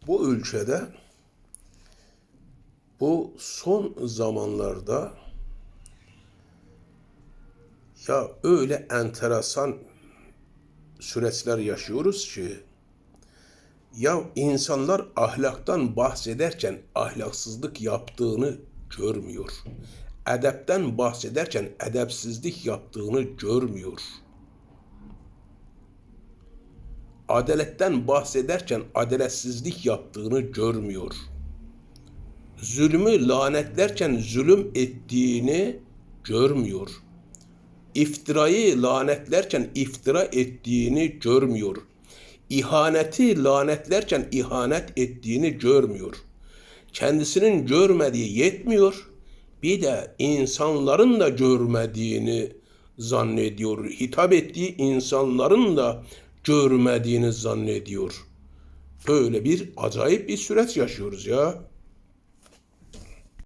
Bu ülkede bu son zamanlarda ya öyle enteresan süreçler yaşıyoruz ki ya insanlar ahlaktan bahsederken ahlaksızlık yaptığını görmüyor. Edepten bahsederken edepsizlik yaptığını görmüyor. Adaletten bahsederken adaletsizlik yaptığını görmüyor. Zulmü lanetlerken zulüm ettiğini görmüyor. İftirayı lanetlerken iftira ettiğini görmüyor. İhaneti lanetlerken ihanet ettiğini görmüyor. Kendisinin görmediği yetmiyor, bir de insanların da görmediğini zannediyor. Hitap ettiği insanların da görmediğini zannediyor. Böyle bir acayip bir süreç yaşıyoruz ya.